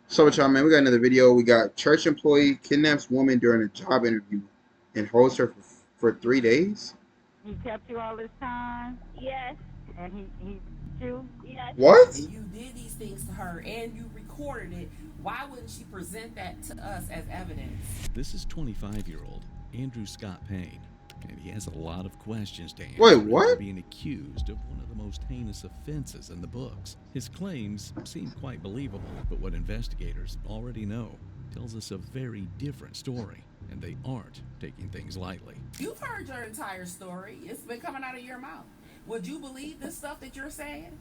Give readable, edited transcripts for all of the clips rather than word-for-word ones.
So what y'all, man, we got another video. We got church employee kidnaps woman during a job interview and holds her for 3 days. He kept you all this time? Yes. And he you? Yes. What? And you did these things to her and you recorded it, why wouldn't she present that to us as evidence? This is 25-year-old Andrew Scott Payne, and he has a lot of questions to Wait, answer what? after being accused of one of the most heinous offenses in the books. His claims seem quite believable, but what investigators already know tells us a very different story, and they aren't taking things lightly. You've heard your entire story. It's been coming out of your mouth. Would you believe this stuff that you're saying?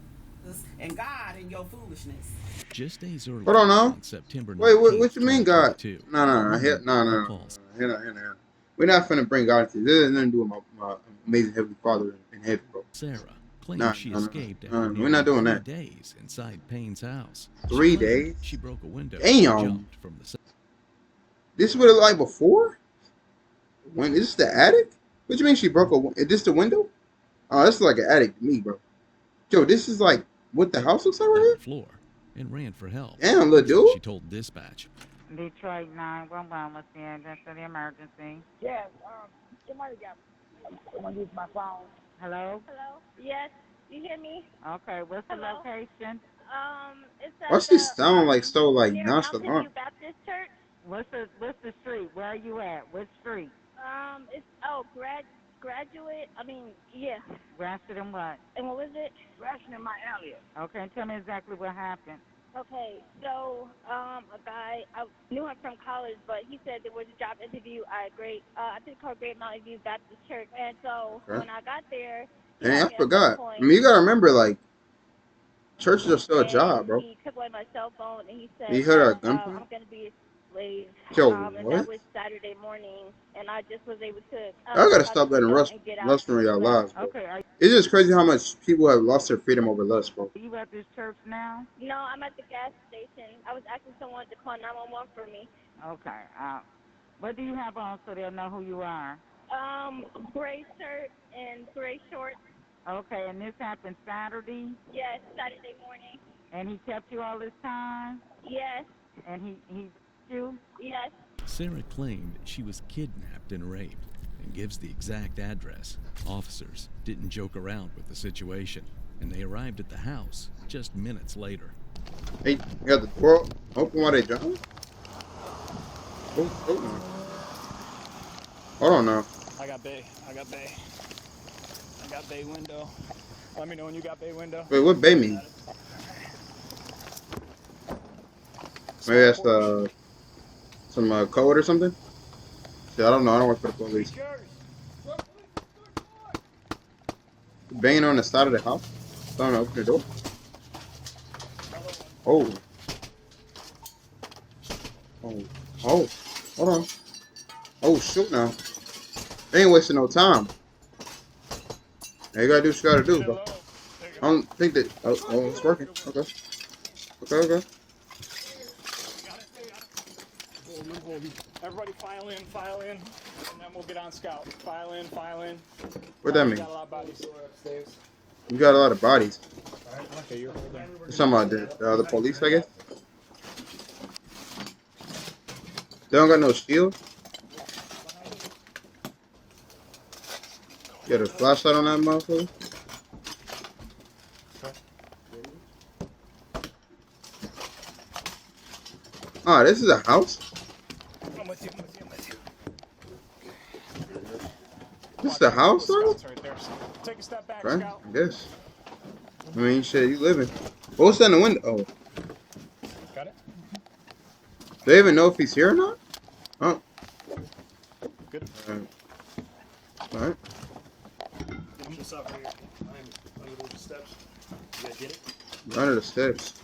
And God and your foolishness. Just days earlier, Hold on now. on September 19th, Wait, what you mean, God? 2022, No. Here. We're not finna bring God into this. This has nothing to do with my amazing Heavenly Father in heaven, bro. Sarah claims she escaped after we're not doing that. 3 days inside Payne's house. 3 days? She broke a window. Damn. And jumped from the. This is what it looked like before? When is this the attic? What you mean she broke a? Is this the window? Oh, this is like an attic to me, bro. Joe, this is like what the house looks like right here? Floor and ran for help. Damn, little dude. She told dispatch. Detroit 911 was the address of the emergency. Yes, somebody got someone used my phone. Hello? Hello. Yes. You hear me? Okay, what's the Hello? location? It's at Why she sound like so like near Mountain nonchalant? View Baptist Church. What's the street? Where are you at? Which street? It's graduate. I mean, yeah. Grafted and what? And what was it? Crashing in my alley. Okay, tell me exactly what happened. Okay, so a guy, I knew him from college, but he said there was a job interview at I think called Great Mountain View Baptist Church. And so when I got there, Dang, I forgot. I mean, you gotta remember, like, churches are still a job, bro. He took away my cell phone and he said, You heard her I'm gunpoint? going to be a slave. Yo, and what? that was Saturday morning, and I just was able to. I gotta stop letting lust ruin your lives, bro. Okay, It's just crazy how much people have lost their freedom over lust, bro. are you at this church now? No, I'm at the gas station. I was asking someone to call 911 for me. Okay, what do you have on so they'll know who you are? Gray shirt and gray shorts. Okay, and this happened Saturday? Yes, Saturday morning. And he kept you all this time? Yes. And he you? Yes. Sarah claimed she was kidnapped and raped and gives the exact address. Officers didn't joke around with the situation, and they arrived at the house just minutes later. Hey, you got the door open while they driving? Oh. Hold on now. I got bay window. Let me know when you got bay window. Wait, what bay mean? Maybe that's some code or something? Yeah, I don't know. I don't work for the police. Banging on the side of the house? Trying to open the door? Oh. Hold on. Oh, shoot now. They ain't wasting no time. Now you gotta do what you gotta do, bro. I don't think that. Oh, it's working. Okay. Everybody file in, and then we'll get on scout. File in. What that mean? Got a lot of bodies upstairs. You got a lot of bodies. Okay, you're holding. You're talking about the police, I guess? They don't got no shield? You got a flashlight on that motherfucker? Ah, this is a house? I'm with you. This is a house, though? Right there. Take a step back, Right? scout. I guess. I mean, shit, you living. What's that in the window? Oh. Got it? Do they even know if he's here or not? Oh. Good. Alright. Finish this up here. Under those steps. You guys get it? Under the steps.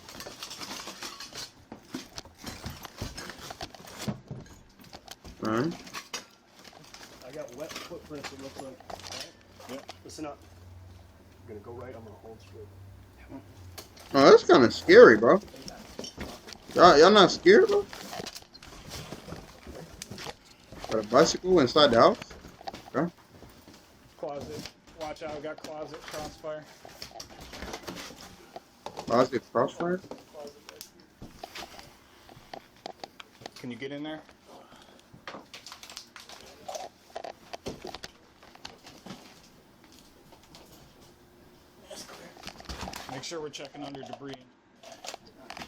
Alright. I got wet footprints, it looks like. Alright? Yep. Listen up. I'm gonna go right, I'm gonna hold straight. Oh, that's kind of scary, bro. Y'all not scared, bro? Got a bicycle inside the house? Okay. Closet. Watch out, we got closet, crossfire. Closet crossfire? Closet right Can you get in there? Make sure we're checking under debris.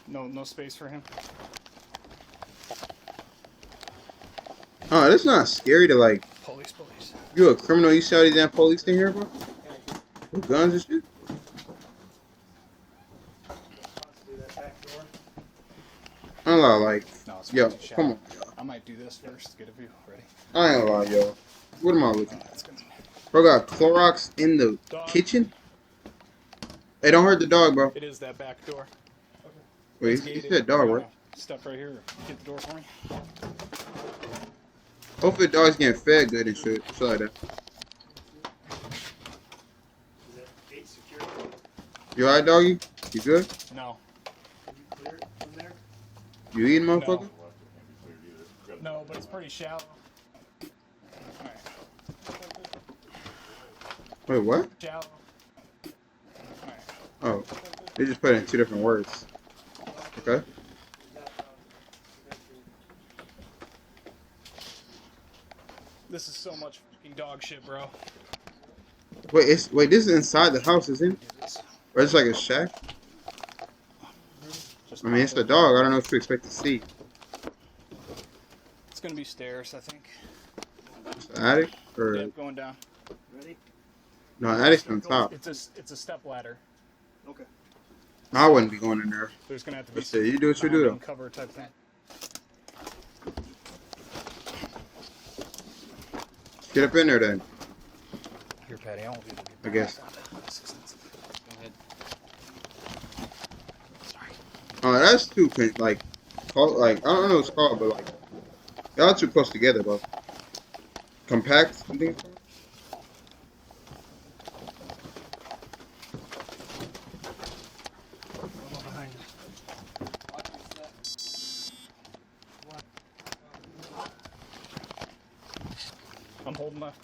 No space for him. Oh, that's not scary to like. Police. You a criminal? You see all these damn police in here, bro? With guns and shit. I'm not like, No, it's yo, too shallow. come on, yo. I might do this first to get a view. Ready? I ain't gonna lie, yo. What am I looking at? That's good. Bro got Clorox in the Dog. kitchen. Hey, don't hurt the dog, bro. It is that back door. Wait, he said dog, right? Step right here. Get the door for me. Hopefully the dog's getting fed good and shit. Shit like that. Is that gate secure? You alright, doggy? You good? No. Can you clear it from there? You eating, motherfucker? No, but it's pretty shallow. Alright. Wait, what? Shallow. Alright. Oh, they just put it in two different words. Okay. This is so much fucking dog shit, bro. Wait, this is inside the house, isn't it? Or it's like a shack? I mean, it's a dog. I don't know what you expect to see. It's gonna be stairs, I think. It's the attic? Or Yep, going down. Ready? no, attic's on top. It's a step ladder. Okay. I wouldn't be going in there. There's gonna have to be Let's see, you do what you do, though. cover type thing. Get up in there then. Here, Patty, I won't be able to get I guess. assistance. Go ahead. Sorry. Oh, that's too like I don't know what it's called, but like y'all too close together, bro. Compact, I think it's called. I'm holding left.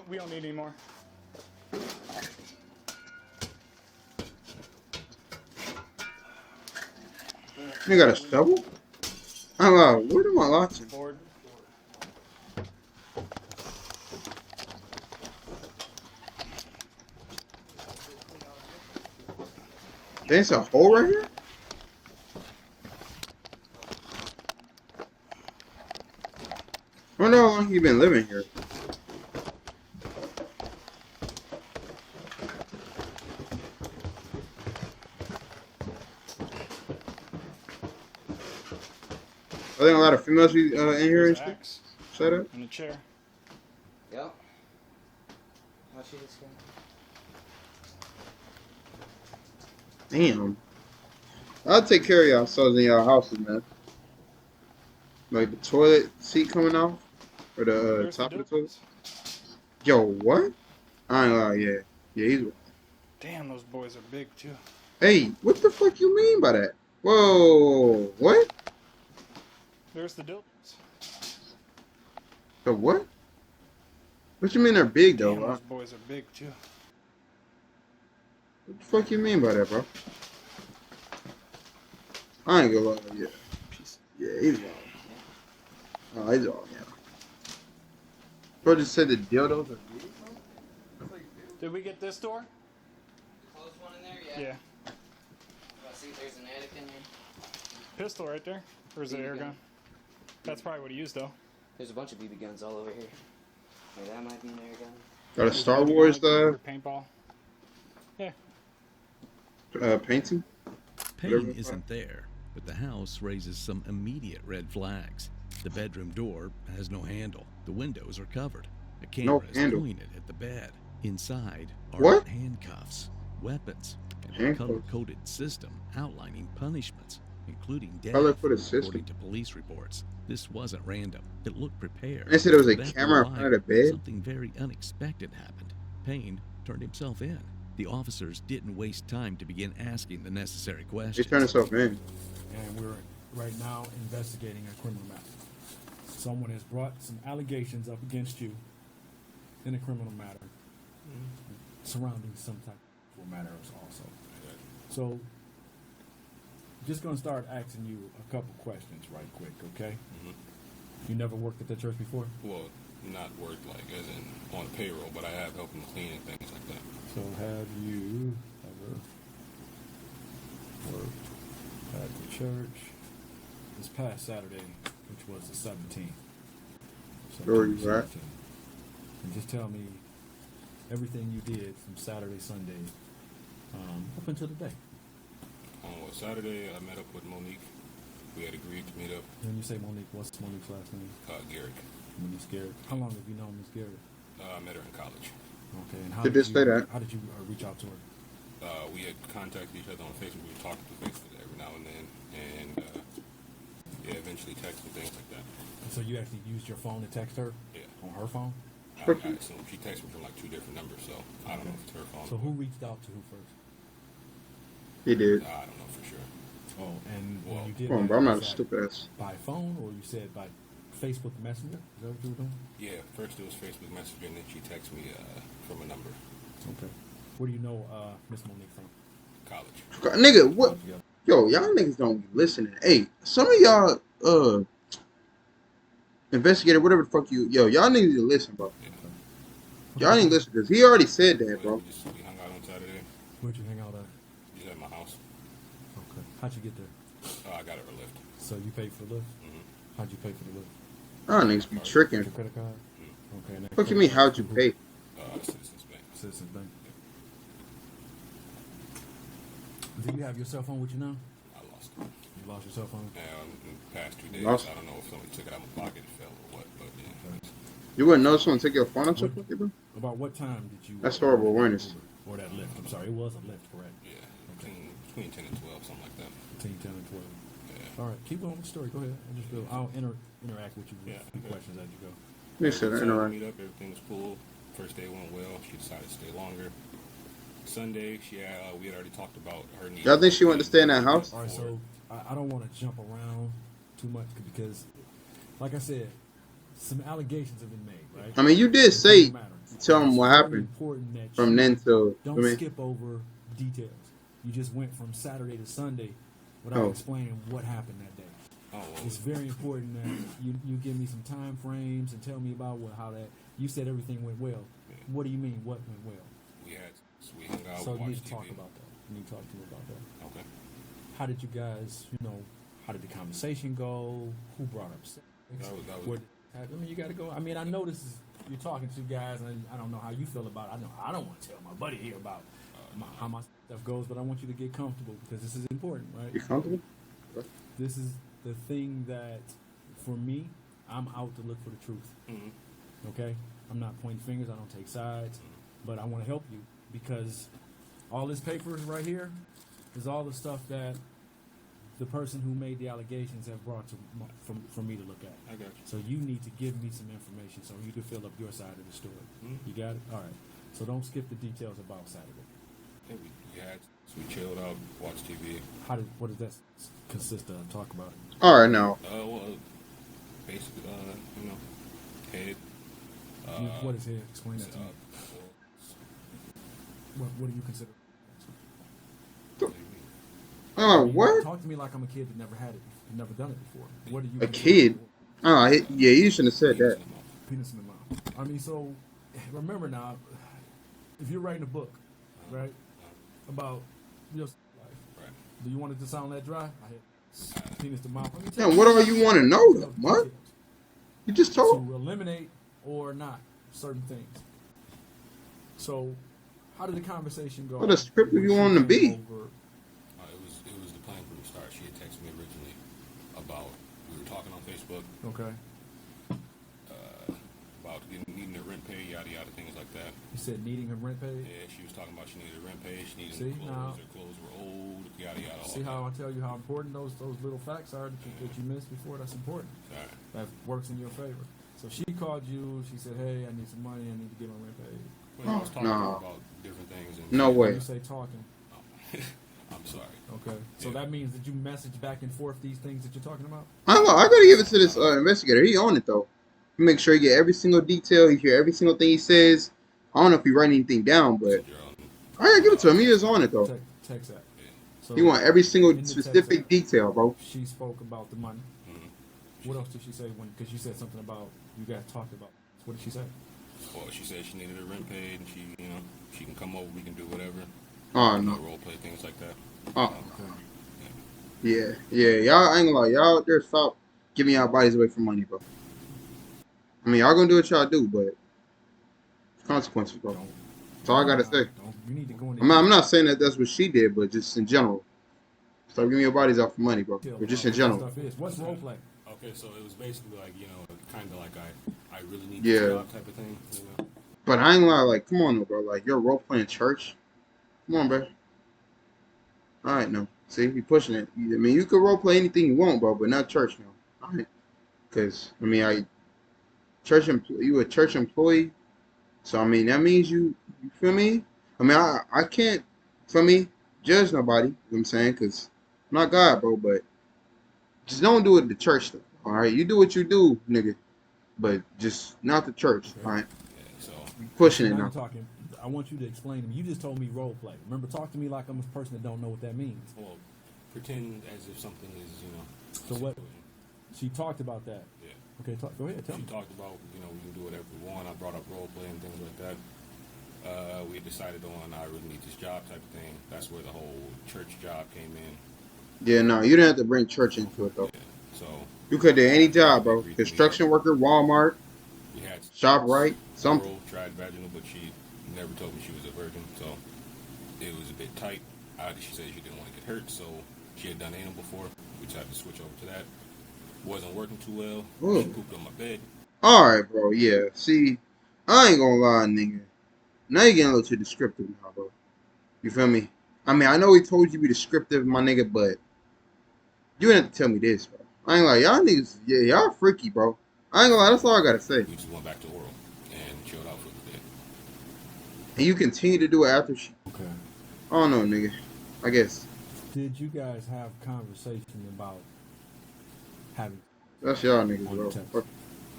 We don't need any more. You got a shovel? Oh, what am I watching? Forward. There's a hole right here? I wonder how long you been living here. I think a lot of females be in here and shit. Axe Shut up. and a chair. Yep. How she just Damn. I'll take care of y'all selves in y'all houses, man. Like the toilet seat coming off? Or the There's top the of the toilet? dudes. Yo, what? I ain't lying, yeah. Yeah, he's... Damn, those boys are big too. Hey, what the fuck you mean by that? Whoa, what? There's the dildos. The what? What you mean they're big, though? Damn, Bro? those boys are big too. What the fuck you mean by that, bro? I ain't gonna lie, yeah. Yeah, he's wrong. Oh, he's wrong, yeah. Bro just said the dildos are big, bro? Did we get this door? close one in there? Yeah. Yeah. I see if there's an attic in here. Pistol right there. Or is it air gun? That's probably what he used though. There's a bunch of BB guns all over here. Yeah, that might be an air gun. Got a Star Wars, paintball. Yeah. Painting? Pain isn't there, but the house raises some immediate red flags. The bedroom door has no handle. The windows are covered. A camera is pointed at the bed. Inside are handcuffs, weapons, and a color-coded system outlining punishments, including death. Color-coded system. According to police reports, this wasn't random. It looked prepared. They said there was a But after camera in while, front of the bed? Something very unexpected happened. Payne turned himself in. The officers didn't waste time to begin asking the necessary He questions. turned himself in. And we're right now investigating a criminal matter. Someone has brought some allegations up against you in a criminal matter surrounding some type of matters also. So, just gonna start asking you a couple questions right quick, okay? You never worked at that church before? Well, not worked like as in on payroll, but I have helped them clean and things like that. So have you ever worked at the church this past Saturday, which was the 17th? Where you at? And just tell me everything you did from Saturday, Sunday, up until today. On Saturday, I met up with Monique. We had agreed to meet up. When you say Monique, what's Monique's last name? Garrick. Miss Garrett. How long have you known Miss Garrett? I met her in college. Okay, and how Did did they say that? How did you reach out to her? We had contacted each other on Facebook. We would talk through Facebook every now and then, and yeah, eventually text and things like that. And so you actually used your phone to text her? Yeah. On her phone? I assume she texted me from like 2 different numbers, so I don't know if it's her phone. So who reached out to who first? He did. I don't know for sure. Oh, and Well, when you did Come on, that, bro. I'm not a was that stupid ass. by phone, or you said by Facebook Messenger? Is that what you were doing? Yeah, first it was Facebook Messenger, and then she texted me from a number. Okay. Where do you know Miss Monique from? College. Nigga, what? Yo, y'all niggas don't be listening. Hey, some of y'all, investigator, whatever the fuck y'all need to listen, bro. Yeah. Y'all need to listen, because he already said that, bro. We hung out on Saturday. Where'd you hang out at? Just at my house. Okay. How'd you get there? I got her a lift. So you paid for the lift? Mm-hmm. How'd you pay for the lift? Y'all niggas be tricking. Your credit card? Okay. And What you mean, how'd you pay? Citizens Bank. Citizens Bank. Do you have your cell phone with you now? I lost it. You lost your cell phone? Yeah, in the past 2 days. Lost? I don't know if somebody took it out of my pocket, it fell or what, but yeah. Okay. You wouldn't know someone take your phone or something, bro? About what time did you... That's horrible awareness. Or that lift. I'm sorry, it was a lift, correct? Yeah, between 10 and 12, something like that. Between 10 and 12. Yeah. All right, keep going with the story. Go ahead. I'll interact with you with a few okay. questions as you go. You said So interact. we meet up, everything was cool. First day went well. She decided to stay longer. Sunday, we had already talked about her needs. Y'all think she wanted to stay in that house? All right, so I don't want to jump around too much because, like I said, some allegations have been made, right? I mean, you did say, tell them what happened from then till... Don't skip over details. You just went from Saturday to Sunday without explaining what happened that day. Oh, well, It's very important that you give me some time frames and tell me about how that... You said everything went well. Yeah. What do you mean, what went well? We hung out, So you watched need to TV. talk about that. You need to talk to me about that. Okay. How did you guys, how did the conversation go? Who brought up sex? That was What happened? You got to go. I mean, I know this is... You're talking to guys, and I don't know how you feel about it. I don't want to tell my buddy here about how my stuff goes, but I want you to get comfortable because this is important, right? You comfortable? This is the thing that, for me, I'm out to look for the truth. Mm-hmm. Okay? I'm not pointing fingers. I don't take sides, but I want to help you because all this papers right here is all the stuff that the person who made the allegations have brought for me to look at. I got you. So you need to give me some information so you can fill up your side of the story. Mm-hmm. You got it? All right. So don't skip the details about Saturday. Yeah, we chilled out, watched TV. What does that consist of? Talk about it. All right, now. Well, basically, head. What is head? Explain that to me. What do you consider? What? Talk to me like I'm a kid that never had it, never done it before. What do you? A kid? Yeah, you shouldn't have said that. Penis in the mouth. I mean, so remember now, if you're writing a book, right, about your life, Right. do you want it to sound that dry? I had penis to mouth. Yeah, what all you want to know, though? What? You just told. To eliminate or not certain things. So, how did the conversation go? What a script do you want to be? It was the plan from the start. She had texted me originally about, we were talking on Facebook. Okay. About needing her rent paid, yada yada, things like that. You said needing her rent paid? Yeah, she was talking about she needed her rent paid, she needed See, clothes, now, her clothes were old, yada yada. See how I tell you how important those little facts are that you missed before? That's important. Right. That works in your favor. So she called you, she said, hey, I need some money, I need to get my rent paid. Well, I was talking to her about different things. And No way. You say talking. I'm sorry. Okay. So that means that you message back and forth these things that you're talking about? I gotta give it to this investigator. He on it, though. He make sure you get every single detail, you hear every single thing he says. I don't know if he write anything down, but I gotta give it to him. He is on it, though. Text that. So He want every single in the text, specific detail, bro. she spoke about the money. Mm-hmm. What else did she say? Because you said something about you guys talked about. What did she say? Well, she said she needed her rent paid, and she can come over. We can do whatever. Oh no. Role play things like that. Oh. Yeah. Y'all I ain't gonna lie. Y'all out there stop giving y'all bodies away for money, bro. I mean, y'all gonna do what y'all do, but consequences, bro. That's all I gotta say. You need to go in I'm not saying that that's what she did, but just in general. Stop giving your bodies out for money, bro. Or just in general. What's role play? Okay, so it was basically like, kind of like I really need this job type of thing. But I ain't gonna lie, like, come on, though, bro. Like, you're role playing church. Come on, bro. All right, no. See, you pushing it. I mean, you can role play anything you want, bro, but not church, no. All right. Because, I mean, you a church employee. So, I mean, that means you feel me? I mean, I can't, for me, judge nobody. You know what I'm saying? Because I'm not God, bro, but just don't do it the church stuff. All right? You do what you do, nigga. But just not the church, all right? Yeah, so You pushing it now. now. You're talking. I want you to explain to me. You just told me role play. Remember, talk to me like I'm a person that don't know what that means. Well, pretend as if something is, So what? She talked about that. Yeah. Okay, go ahead. Tell me. She talked about, we can do whatever we want. I brought up role play and things like that. We decided on I really need this job type of thing. That's where the whole church job came in. Yeah, no, you didn't have to bring church into it, though. Yeah, so you could do any job, bro. Construction worker, Walmart, we had ShopRite, something. Tried vaginal, but she never told me she was a virgin, so it was a bit tight. She said she didn't want to get hurt, so she had done anal before. We tried to switch over to that. Wasn't working too well. Ooh. She pooped on my bed. Alright, bro, yeah. See, I ain't gonna lie, nigga. Now you're getting a little too descriptive now, bro. You feel me? I mean, I know he told you to be descriptive, my nigga, but you didn't have to tell me this, bro. I ain't like, y'all niggas, yeah, y'all freaky, bro. I ain't gonna lie, that's all I gotta say. We just went back to oral and chilled out for a bit. And you continue to do it after she... Okay. I don't know, nigga. I guess. Did you guys have conversation about having... That's y'all niggas, bro.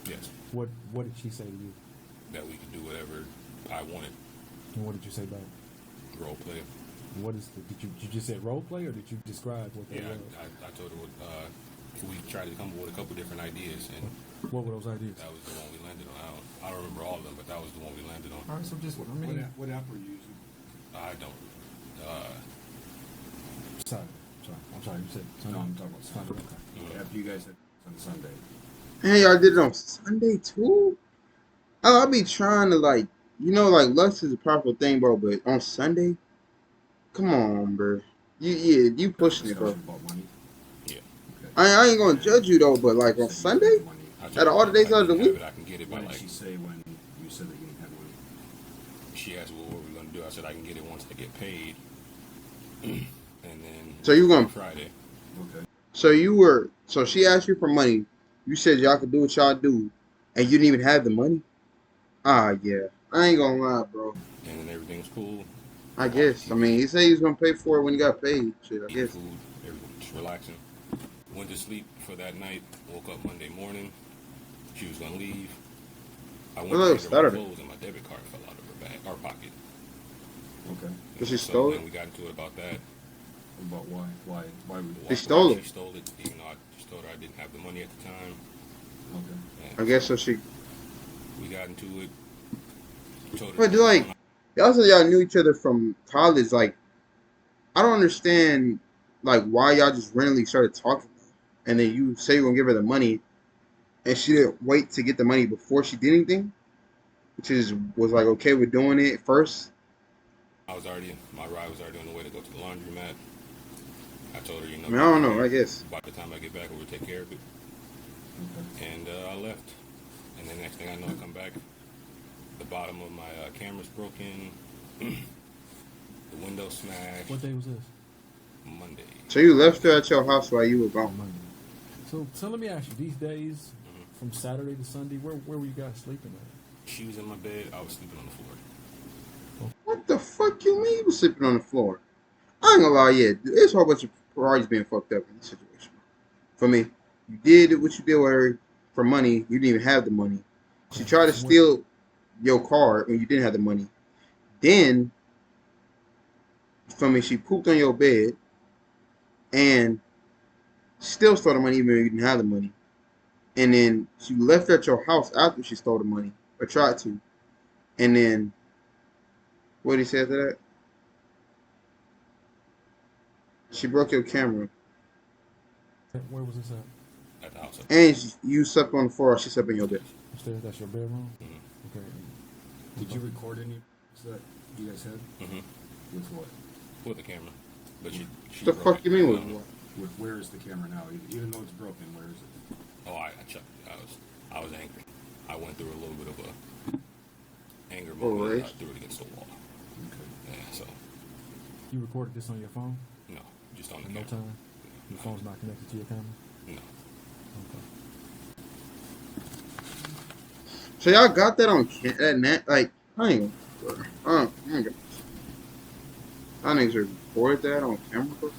Yes. What did she say to you? That we could do whatever I wanted. And what did you say back? Role play. What is did you just say role play, or did you describe what they were? I told her we tried to come up with a couple different ideas, and what were those ideas? that was the one we landed on. I don't remember all of them, but that was the one we landed on. All right, so just what app were you using? I don't. Sorry. I'm sorry. You said Sunday. No, I'm talking about Sunday. Okay. After you guys had on Sunday. Hey, y'all did it on Sunday, too? Oh, I be trying to, like, lust is a powerful thing, bro, but on Sunday? Come on, bro. You pushing it, bro. About money? Yeah. Okay. I ain't gonna judge you, though, but, like, on Sunday? Out of all the days out of the week? I can get it by, What did she say when you said that you didn't have money? She asked, well, what we're going to do. I said, I can get it once I get paid. And then... So you gonna... Friday. Okay. So she asked you for money. You said y'all could do what y'all do, and you didn't even have the money? Ah, yeah. I ain't gonna lie, bro. And then everything's cool. I guess. I mean, he said he was gonna pay for it when he got paid. Shit, I guess. Food, just relaxing. Went to sleep for that night. Woke up Monday morning. She was gonna leave. I went to get her my clothes, and my debit card fell out of her bag, or pocket. Okay. But she stole it? We got into it about that. About why? Why She stole it. She stole it, even though I just told her I didn't have the money at the time. Okay. I guess so. We got into it. But like, y'all said y'all knew each other from college. Like, I don't understand, like, why y'all just randomly started talking, and then you say you're gonna give her the money, and she didn't wait to get the money before she did anything, was like okay with doing it first. My ride was already on the way to go to the laundromat. I told her, I mean, I don't know. I guess by the time I get back, we'll take care of it. Okay. And I left. And the next thing I know, I come back. The bottom of my camera's broken. The window smashed. What day was this? Monday. So you left her at your house while you were gone. Monday. So let me ask you, these days, from Saturday to Sunday, where were you guys sleeping at? She was in my bed. I was sleeping on the floor. What the fuck you mean you was sleeping on the floor? I ain't gonna lie, yeah, there's a whole bunch of priorities being fucked up in this situation. For me, you did what you did with her for money. You didn't even have the money. She tried to steal your car when you didn't have the money. Then, for me, she pooped on your bed. and still stole the money even though you didn't have the money. And then she left at your house after she stole the money, or tried to. And then, what did he say after that? She broke your camera. Where was this At the house. And you slept on the floor, she slept in your bed. Upstairs, that's your bedroom? Mm-hmm. Okay. Did you record any that you guys had? Mm-hmm. With what? With the camera. But she The fuck you mean with what? Where is the camera now? Even though it's broken, where is it? Oh, I checked. I was angry. I went through a little bit of a anger moment. Right. I threw it against the wall. Okay. Yeah, so. You recorded this on your phone? No, just on the At camera. no time? Your phone's not connected to your camera? No. Okay. So y'all got that on that like I ain't gonna I niggas recorded that on camera.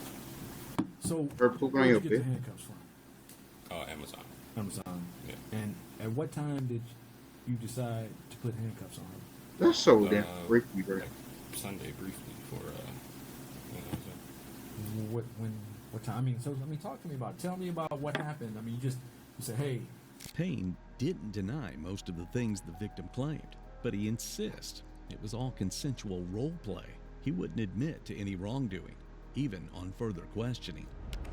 So Her pooping on where'd your you get the bed. handcuffs from? Amazon. Amazon. Yeah. And at what time did you decide to put handcuffs on her? That's so damn freaky, bro. Like Sunday briefly for What time? I mean, talk to me about it. Tell me about what happened. I mean, you said, hey. Payne didn't deny most of the things the victim claimed, but he insists it was all consensual role play. He wouldn't admit to any wrongdoing, even on further questioning.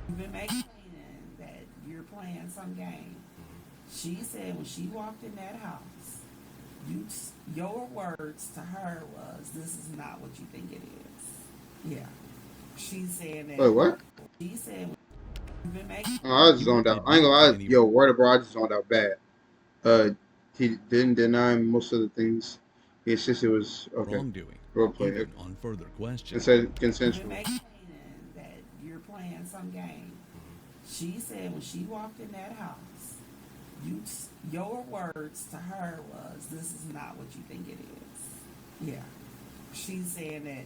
You've been making that you're playing some game. She said when she walked in that house, your words to her was, "This is not what you think it is." Yeah. She's saying that. Wait, what? She said you've been making. Oh, I just zoned out. I ain't gonna lie. Yo, word bro, I just zoned out bad. He didn't deny most of the things. He insisted it was okay. Wrongdoing. Role play. Even on further questioning. It said consensual. You've been making that you're playing some game. She said when she walked in that house, your words to her was, "This is not what you think it is." Yeah. She's saying that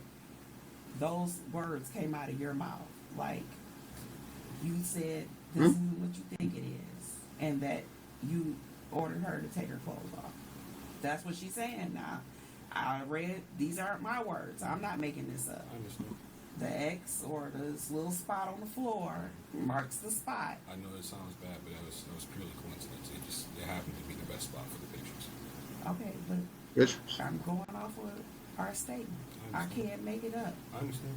those words came out of your mouth. Like, you said, "This isn't what you think it is," and that you ordered her to take her clothes off. That's what she's saying now. I read, these aren't my words. I'm not making this up. I understand. The X or this little spot on the floor marks the spot. I know it sounds bad, but it was purely coincidence. It happened to be the best spot for the pictures. Okay, but Pictures. I'm going off of our statement. I can't make it up. I understand.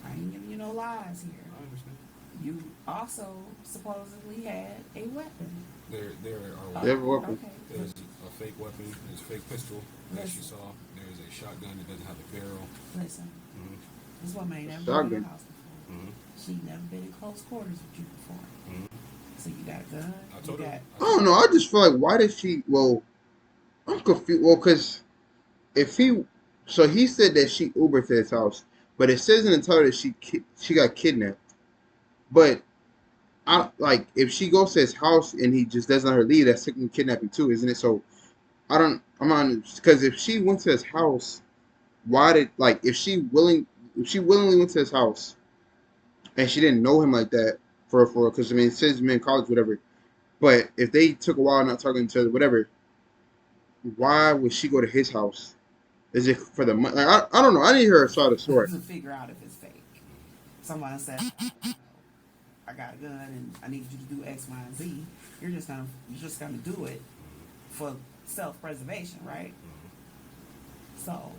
I ain't giving you no lies here. I understand. You also supposedly had a weapon. There are They have a weapon. Okay. There's a fake weapon. There's a fake pistol that she saw. There's a shotgun that doesn't have a barrel. Listen, this woman ain't never Shotgun. been in your house before. She never been in close quarters with you before. So you got a gun. I told her. I don't know. I just feel like why did she? Well, I'm confused. Well, because if he, so he said that she Ubered to his house, but it says in the title that she got kidnapped. But I like if she goes to his house and he just doesn't let her leave, that's technically kidnapping too, isn't it? So I'm on because if she went to his house, why did like if she willingly went to his house and she didn't know him like that for because I mean it says men in college whatever, but if they took a while not talking to each other whatever, why would she go to his house? Is it for the money? Like, I don't know. I didn't hear her side of the story. To figure out if it's fake. Someone said, "I got a gun and I need you to do X, Y, and Z." You're just gonna do it for self-preservation, right? So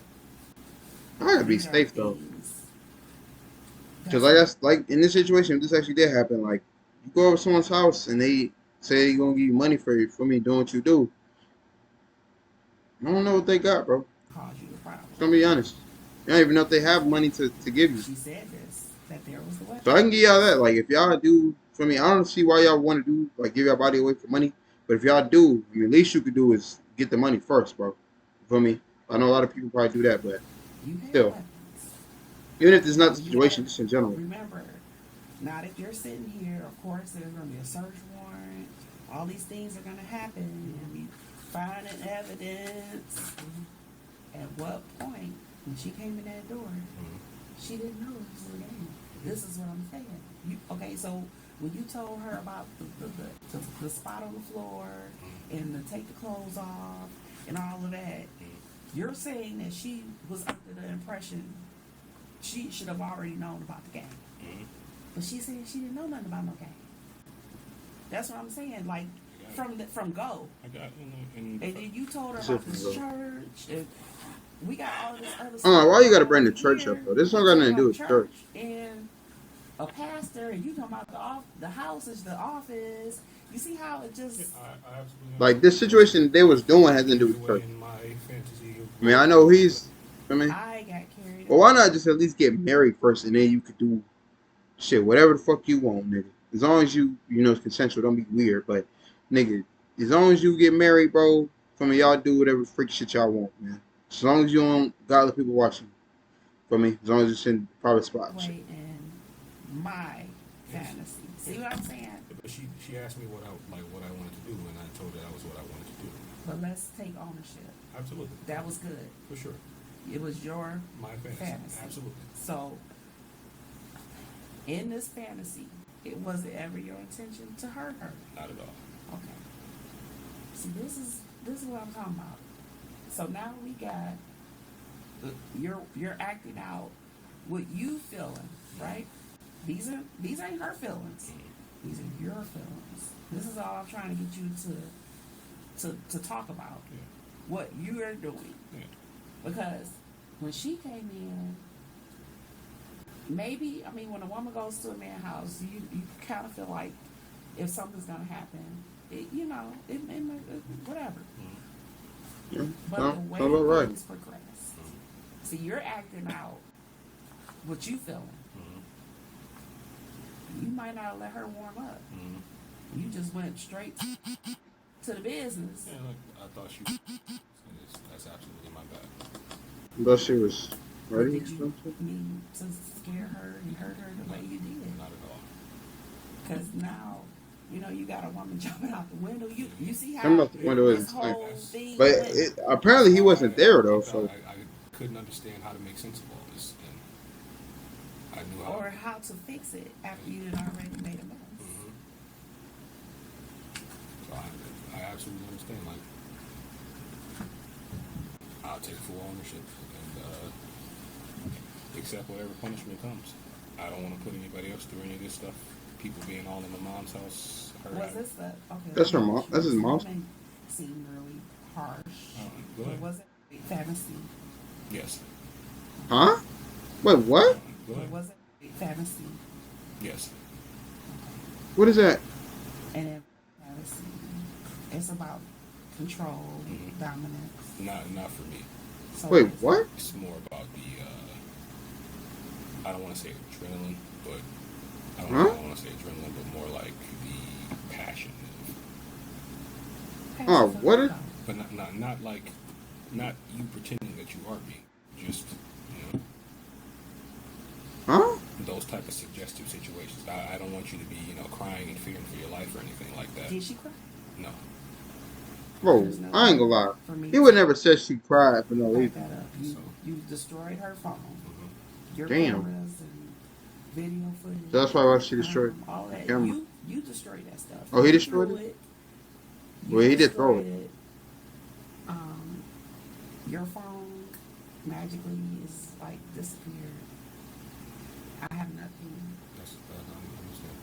I gotta be safe though. Because like in this situation, if this actually did happen, like you go over to someone's house and they say they're gonna give you money for me doing what you do. I don't know what they got, bro. Cause you a problem. I'm gonna be honest. I don't even know if they have money to give you. She said that there was the weapon. So I can give y'all that. Like if y'all do for me, I don't see why y'all want to do like give your body away for money. But if y'all do, I mean, the least you could do is get the money first, bro. For me, I know a lot of people probably do that, but still, even if it's not the situation, just in general. Remember, not if you're sitting here. Of course, there's gonna be a search warrant. All these things are gonna happen. And be finding evidence. At what point, when she came in that door, she didn't know it was a game. This is what I'm saying. Okay, so when you told her about the spot on the floor and to take the clothes off and all of that, you're saying that she was under the impression she should have already known about the game. But she said she didn't know nothing about no game. That's what I'm saying. Like from go. I got and then you told her about this church. And we got all of this other stuff. Oh, why you gotta bring the church up though? This don't got nothing to do with church. And a pastor, and you talking about the house is the office. You see how it just like this situation they was doing has nothing to do with church. I mean, I know he's. I mean, I got carried. Well, why not just at least get married first, and then you could do shit, whatever the fuck you want, nigga. As long as you know it's consensual, don't be weird. But nigga, as long as you get married, bro, from y'all do whatever freaky shit y'all want, man. As long as you don't got other people watching. For me, as long as it's in private spots. Wait, in my fantasy. See what I'm saying? But she asked me what I wanted to do, and I told her that was what I wanted to do. But let's take ownership. Absolutely. That was good. For sure. It was my fantasy. Absolutely. So, in this fantasy, it wasn't ever your intention to hurt her. Not at all. Okay. See, this is what I'm talking about. So now we got you're acting out what you feeling, right? These ain't her feelings. These are your feelings. This is all I'm trying to get you to talk about. Yeah. What you are doing. Yeah. Because when she came in, maybe, I mean, when a woman goes to a man's house, you kind of feel like if something's going to happen, it may, whatever. Yeah. But No, the way right. things progress, see, you're acting out what you feeling. You might not let her warm up. You just went straight to the business. Yeah, look, I thought she. That's absolutely my bad. But she was ready. Did you mean to scare her and hurt her the way you did? Not at all. Because now, you got a woman jumping out the window. You see how I'm out the window this whole thing but went. apparently he wasn't there though. So I couldn't understand how to make sense of all this, and I knew how. Or how to fix it after you had already made a mess. So I absolutely understand. Like, I'll take full ownership and accept whatever punishment comes. I don't want to put anybody else through any of this stuff. People being all in the mom's house. Was this okay? That's her mom. That's his mom's. Seemed really harsh. Go ahead. Was it fantasy? Yes. Huh? Wait, what? Go ahead. Was it fantasy? Yes. What is that? And in fantasy, it's about control, dominance. Not for me. So wait, what? It's more about the. I don't want to say adrenaline, but I don't want to say adrenaline, but more like the passion. Oh, what? But not like, not you pretending that you are me. Just Huh? those type of suggestive situations. I don't want you to be crying and fearing for your life or anything like that. Did she cry? No. Bro, I ain't gonna lie. He would never say she cried for no reason. You destroyed her phone. Your Damn. cameras and video footage. That's why she destroyed all that. the camera. You destroyed that stuff. Oh, he destroyed it? Well, he did throw it. Your phone magically is like disappeared. I have nothing. I understand.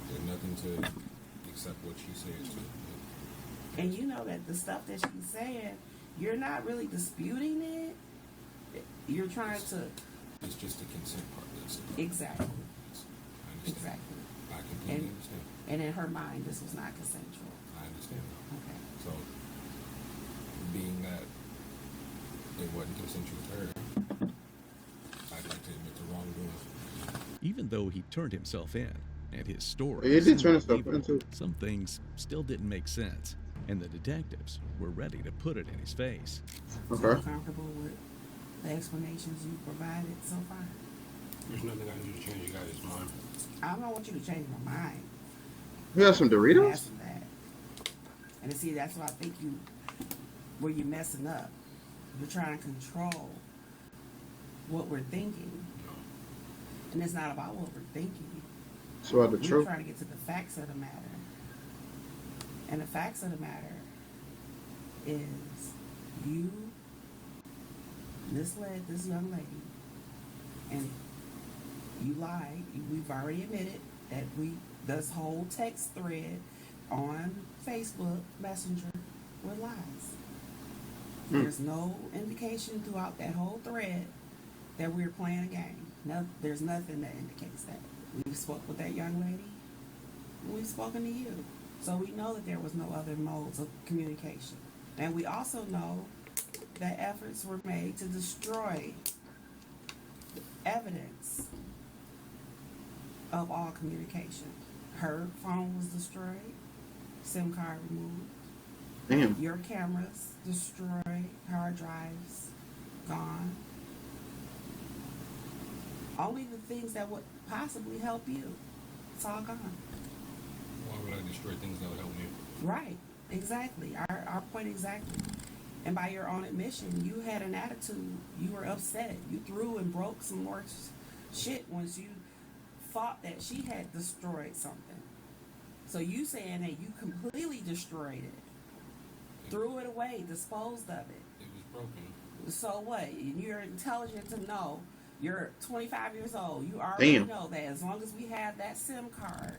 There's nothing to accept what she says to. And you know that the stuff that she's saying, you're not really disputing it. You're trying to. It's just the consent part. Exactly. I understand. Exactly. I completely understand. And in her mind, this was not consensual. I understand. Okay. So, being that it wasn't consensual to her, I'd like to admit to wrongdoing. Even though he turned himself in, and his story He did seemed turn himself believable, in, too. some things still didn't make sense, and the detectives were ready to put it in his face. Okay. So you comfortable with the explanations you provided so far? There's nothing I can do to change you guys' mind. I don't want you to change my mind. You have some Doritos? I'm asking that. And see, that's what I think where you're messing up. You're trying to control what we're thinking. And it's not about what we're thinking. It's about the We're truth. trying to get to the facts of the matter. And the facts of the matter is you misled this young lady and You lied. We've already admitted that this whole text thread on Facebook Messenger were lies. There's no indication throughout that whole thread that we were playing a game. No, there's nothing that indicates that. We spoke with that young lady, and we've spoken to you. So we know that there was no other modes of communication. And we also know that efforts were made to destroy evidence of all communication. Her phone was destroyed, SIM card removed. Damn. Your cameras destroyed, hard drives gone. Only the things that would possibly help you, it's all gone. Why would I destroy things that would help me? Right, exactly. Our point exactly. And by your own admission, you had an attitude. You were upset. You threw and broke some more shit once you thought that she had destroyed something. So you saying that you completely destroyed it, threw it away, disposed of it. It was broken. So what? You're intelligent to know. You're 25 years old. You already know that as long as we have that SIM card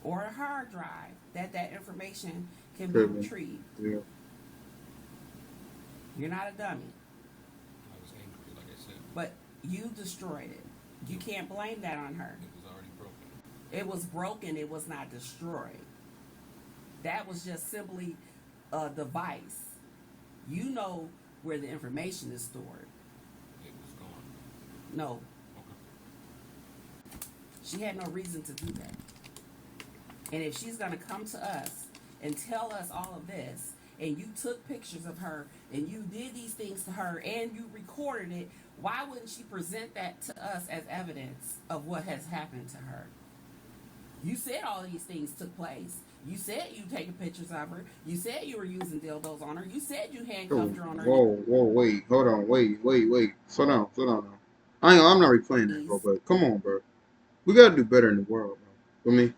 or a hard drive, that information can be retrieved. Yeah. You're not a dummy. I was angry, like I said. But you destroyed it. You can't blame that on her. It was already broken. It was broken. It was not destroyed. That was just simply a device. You know where the information is stored. It was gone. No. Okay. She had no reason to do that. And if she's going to come to us and tell us all of this, and you took pictures of her, and you did these things to her, and you recorded it, why wouldn't she present that to us as evidence of what has happened to her? You said all of these things took place. You said you taking pictures of her. You said you were using dildos on her. You said you handcuffed her on her. Whoa, wait, hold on, wait. Slow down now. I'm not replaying that, bro, but come on, bro. We gotta do better in the world, bro. For me,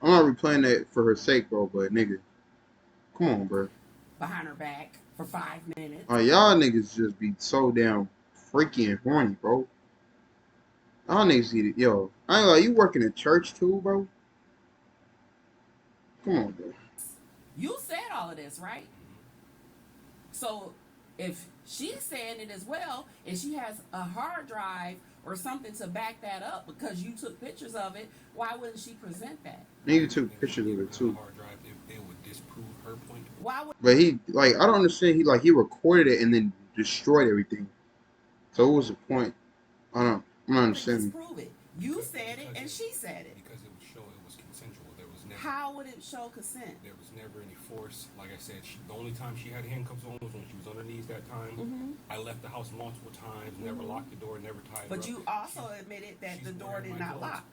I'm not replaying that for her sake, bro, but nigga, come on, bro. Behind her back for 5 minutes. Y'all niggas just be so damn freaky and horny, bro. Y'all niggas need it. Yo, I ain't like, you work in a church too, bro? Come on, bro. You said all of this, right? So if she's saying it as well, and she has a hard drive or something to back that up because you took pictures of it, why wouldn't she present that? You took pictures of it too. Hard drive, it would disprove her point. Why would? But he, like, I don't understand. He recorded it and then destroyed everything. So what was the point? I'm not understanding. Disprove it. You said it and she said it. Because it would show it was consensual. There was never. How would it show consent? There was never any force. Like I said, the only time she had handcuffs on was when she was on her knees that time. Mm-hmm. I left the house multiple times, never locked the door, never tied her But up. you also admitted that the door did not lock.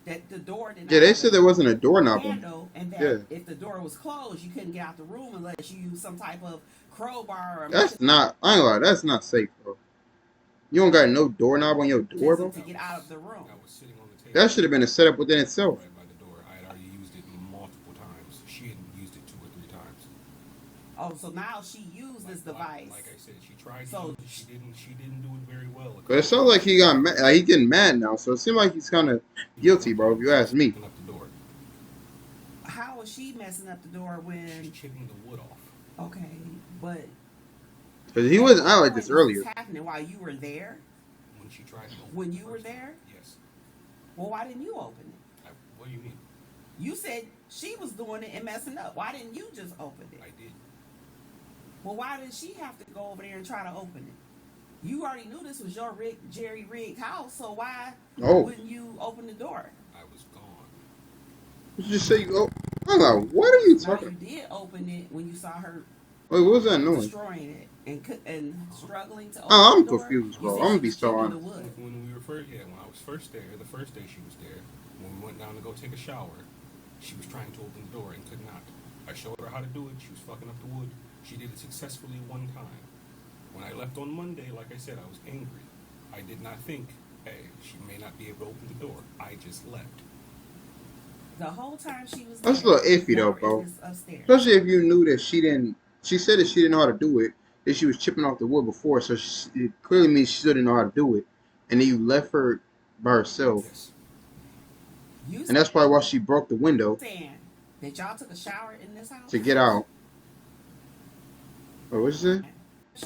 That the door did not. Yeah, they said there wasn't a doorknob on handle, and that if the door was closed, you couldn't get out the room unless you used some type of crowbar. Or that's not. I ain't gonna lie. That's not safe, bro. You don't got no doorknob on your door, bro. To get out of the room. I was sitting on the table. That should have been a setup within itself. Right by the door. I had already used it multiple times. She had used it 2 or 3 times. Oh, so now she used this device. Like I said, she tried. So to use it. She didn't do it very well. But it sounds like he got mad. Like, he getting mad now. So it seems like he's kind of guilty, bro. If you ask me. Up the door. How was she messing up the door when? She's chipping the wood off. Okay, but. Because he wasn't out like this earlier. Was happening while you were there. When she tried to open when you were there? Yes. Well, why didn't you open it? What do you mean? You said she was doing it and messing up. Why didn't you just open it? I did. Well, why did she have to go over there and try to open it? You already knew this was your jerry-rigged house, so why wouldn't you open the door? I was gone. You just say you go. I'm like, what are you talking? You did open it when you saw her. Wait, what was that noise? Destroying it and struggling to open I'm the door. confused, bro. I'm gonna be so honest. When we were first, when I was first there, the first day she was there, when we went down to go take a shower, she was trying to open the door and could not. I showed her how to do it. She was fucking up the wood. She did it successfully 1 time. When I left on Monday, like I said, I was angry. I did not think, hey, she may not be able to open the door. I just left. The whole time she was there, that's a little iffy though, bro. Especially if you knew that she didn't. She said that she didn't know how to do it. That she was chipping off the wood before, so it clearly means she still didn't know how to do it. And then you left her by herself, Yes. You and that's probably why she broke the window saying that y'all took a shower in this house? to get out. Oh, what'd you say?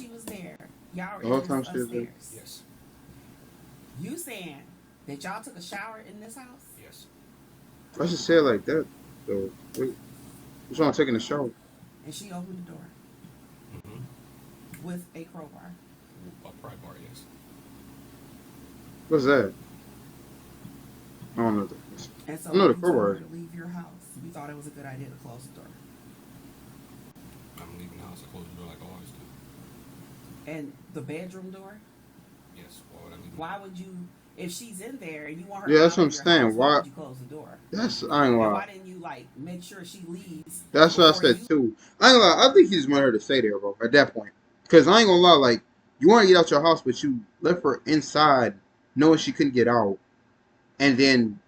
She was there. Y'all were The whole in time this she was there. upstairs. Yes. You saying that y'all took a shower in this house? Yes. I should say it like that. So, what's wrong with taking a shower? And she opened the door Mm-hmm. with a crowbar. A pry bar, yes. What's that? I don't know what that is. And so I know the when you told crowbar. her to leave your house, you thought it was a good idea to close the door. I'm leaving the house. I close the door like I always do. And the bedroom door? Yes. Why would I leave? Why would you, if she's in there and you want her Yeah, that's out what I'm of your saying. house, why Why? would you close the door? That's I ain't And gonna lie. why didn't you like make sure she leaves? That's what I before said you? too. I ain't gonna lie. I think he just wanted her to stay there, bro. At that point, because I ain't gonna lie. Like, you want to get out your house, but you left her inside, knowing she couldn't get out, and then,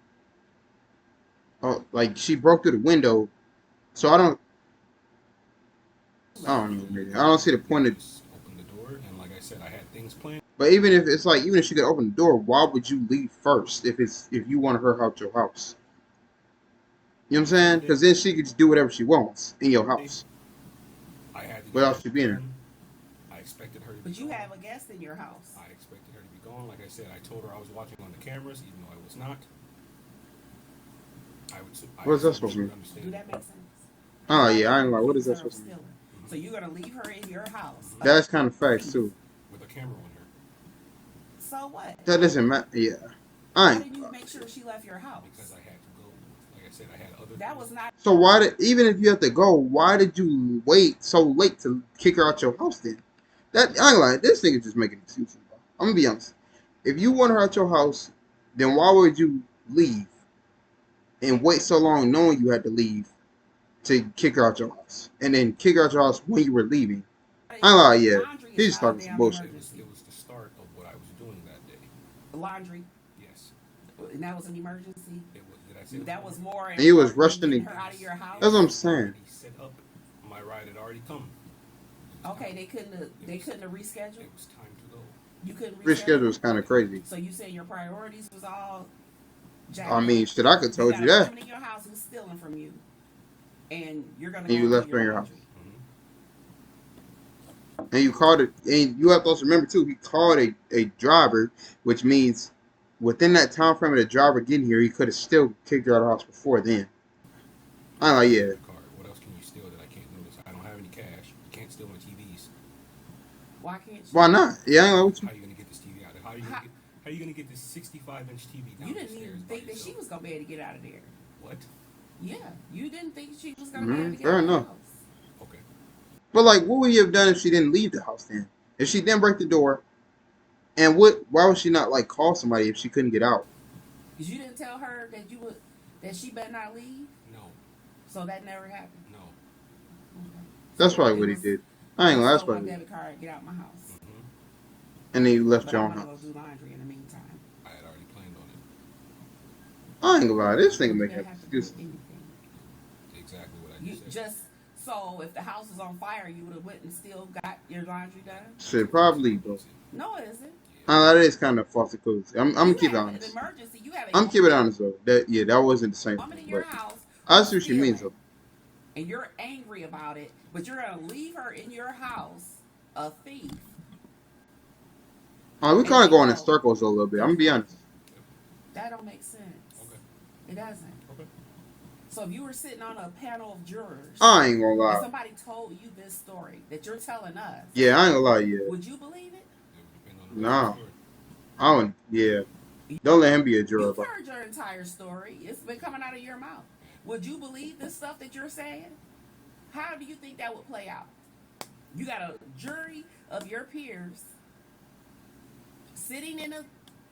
like, she broke through the window. So I don't know. Maybe. I don't see the point of. Just open the door, and like I said, I had things planned. But even if it's like, even if she could open the door, why would you leave first if you want her out your house? You know what I'm saying? Because then she could just do whatever she wants in your house I had to without you being there. I expected her to be But you gone. have a guest in your house. I expected her to be gone. Like I said, I told her I was watching on the cameras, even though I was not. What is that supposed to mean? Do that make sense? Oh yeah, I ain't like. What is that supposed to mean? So you're gonna leave her in your house? That's kind of facts too. With a camera on her. So what? That doesn't matter. Yeah, I Why ain't. didn't you make sure she left your house? Because I had to go. Like I said, I had other. That was not. So why did even if you have to go, why did you wait so late to kick her out your house then? That I ain't like. This nigga just making excuses, bro. I'm gonna be honest. If you want her out your house, then why would you leave and wait so long knowing you had to leave to kick her out your house and then kick her out your house when you were leaving? I ain't like, yeah, Laundry is he's just not a talking some damn bullshit. emergency. It was the start of what I was doing that day. Laundry, Yes. and that was an emergency. It was. Did I say That was more. And he was important rushed than in getting the- her out of your house. That's what I'm saying. He set up. My ride had already come. Okay, they couldn't have rescheduled. It was time to go. You couldn't Reschedule was kind of crazy. So you saying your priorities was all. I mean, shit, I could told you got a that. woman in your house who's stealing from you, and you're gonna. And you go left do her in your laundry. house. And you called it, and you have to also remember too, he called a driver, which means within that time frame of the driver getting here, he could have still kicked her out of the house before then. I'm like, yeah. Card. What else can you steal that I can't notice? I don't have any cash. You can't steal my TVs. Why can't you? Why not? Yeah, I ain't like, what you. How are you gonna get this TV out? How are you gonna get this 65-inch TV down You the didn't stairs even by think that yourself? she was gonna be able to get out of there. What? Yeah, you didn't think she was gonna be able to get Fair out of the enough. house. Okay. But like, what would you have done if she didn't leave the house then? If she didn't break the door, and what? Why would she not like call somebody if she couldn't get out? Cause you didn't tell her that she better not leave. No. So that never happened. No. Okay. That's So probably it what he was- did. I ain't gonna. That's stole my probably. debit card. Get out my house. And then you left But your I'm own gonna house. go do laundry in the meantime. I had already planned on it. I ain't gonna lie. This nigga You making didn't have to do excuses. anything. Exactly what I You just said. just so if the house was on fire, you would have went and still got your laundry done. Shit, probably, bro. No, it isn't. That is kind of false equivalency. I'm gonna You keep it have honest. an emergency. You have I'm keep it honest though. That wasn't the same woman in thing. your But house. I who's see what she means stealing, though. and you're angry about it, but you're gonna leave her in your house, a thief. We kind of going in circles a little bit. I'm gonna be honest. That don't make sense. Okay. It doesn't. Okay. So if you were sitting on a panel of jurors, I ain't gonna and lie. somebody told you this story that you're telling us, Yeah, I ain't gonna lie. Yeah. would you believe it? It would depend on the Nah. story. I don't. Yeah. Don't let him be a juror. You've Bro. heard your entire story. It's been coming out of your mouth. Would you believe this stuff that you're saying? How do you think that would play out? You got a jury of your peers sitting in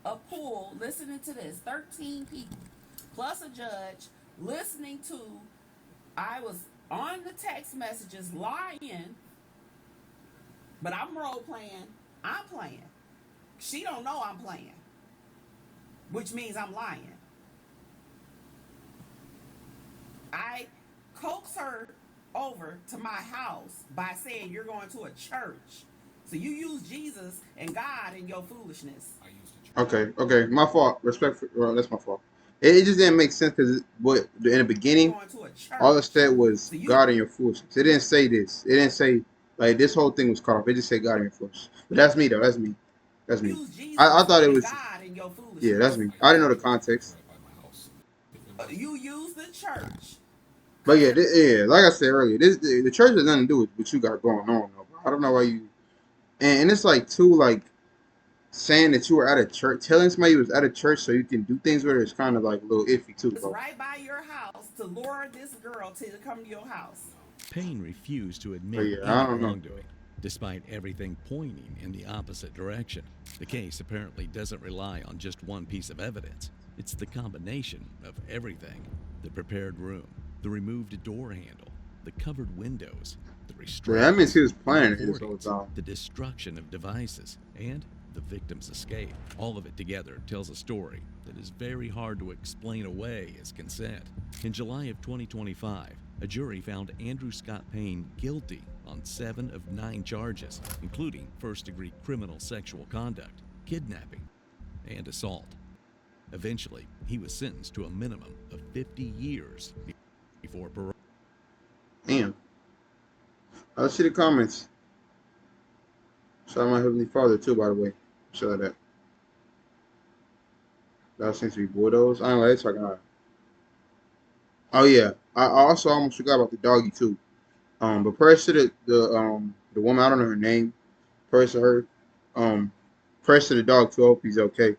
a pool listening to this. 13 people plus a judge listening to. I was on the text messages lying, but I'm role playing. I'm playing. She don't know I'm playing, which means I'm lying. I coax her over to my house by saying you're going to a church. So you use Jesus and God in your foolishness. I used the Okay, my fault. Respect for well, that's my fault. It just didn't make sense because what in the beginning, Going to a all it church. said was So you God and your foolishness. It didn't say this. It didn't say like this whole thing was cut off. It just said God and your foolishness. But that's me though. That's me. That's me. use Jesus I thought it and was God in your yeah. That's foolishness. me. I didn't know the context. Right by my house. You use the church. But yeah, yeah. Like I said earlier, this the church has nothing to do with what you got going on. Though, bro. I don't know why you and it's like too like saying that you were at a church, telling somebody you was at a church so you can do things with her is kind of like a little iffy too, It's bro. right by your house to lure this girl to come to your house. Payne refused to But admit yeah, I any don't know. wrongdoing, despite everything pointing in the opposite direction. The case apparently doesn't rely on just one piece of evidence. It's the combination of everything: the prepared room, the removed door handle, the covered windows, the Yeah, that means restraints, he was the planning it this whole recordings, time. the destruction of devices, and the victim's escape. All of it together tells a story that is very hard to explain away as consent. In July of 2025, a jury found Andrew Scott Payne guilty on 7 of 9 charges, including first-degree criminal sexual conduct, kidnapping, and assault. Eventually, he was sentenced to a minimum of 50 years before parole. Damn. Let's see the comments. Shout out my Heavenly Father too, by the way. Shout out that. That seems to be Bulldogs. I don't know what they're talking about. Oh yeah. I also almost forgot about the doggy too. But prayers to the woman, I don't know her name. Prayers to her. Um Prayers to the dog too. I hope he's okay. You know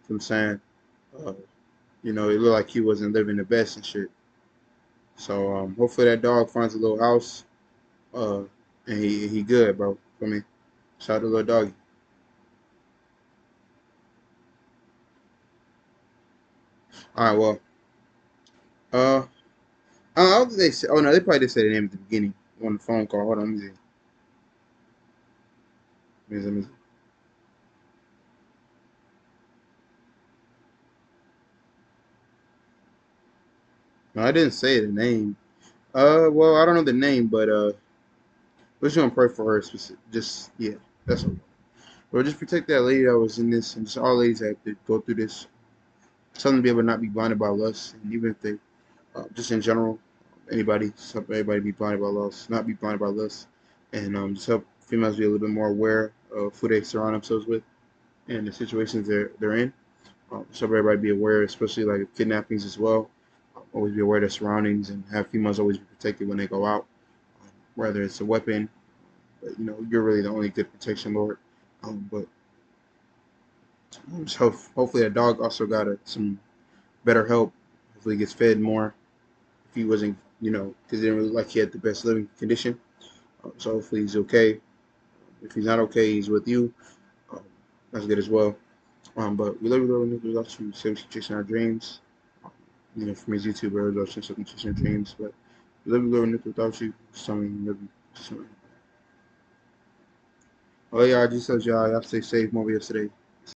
what I'm saying? Uh, it looked like he wasn't living the best and shit. So hopefully that dog finds a little house. Uh and he good, bro. For me. Shout out to little doggy. Alright, well. Uh I don't think they said. Oh no, they probably did say the name at the beginning on the phone call. Hold on, let me see. Let me see. No, I didn't say the name. Well, I don't know the name, but we're just gonna pray for her. Just yeah, that's all. Lord, just protect that lady that was in this, and just all ladies that have to go through this. Tell them to be able to not be blinded by lust, and even if they, just in general, anybody, just help everybody be blinded by lust, not be blinded by lust, and just help females be a little bit more aware of who they surround themselves with and the situations they're in. So everybody be aware, especially like kidnappings as well. Always be aware of their surroundings and have females always be protected when they go out, whether it's a weapon. But you're really the only good protection, Lord. But so hopefully that dog also got some better help. Hopefully he gets fed more. If he wasn't, because he didn't really like he had the best living condition. So hopefully he's okay. If he's not okay, he's with you. Um, that's good as well. But we love you, Lord. We love you. Save us chasing our dreams. From his YouTube, we love chasing our dreams. But we love you, Lord. Without you, something love you. Oh yeah, I just told y'all, y'all stay safe. More yesterday.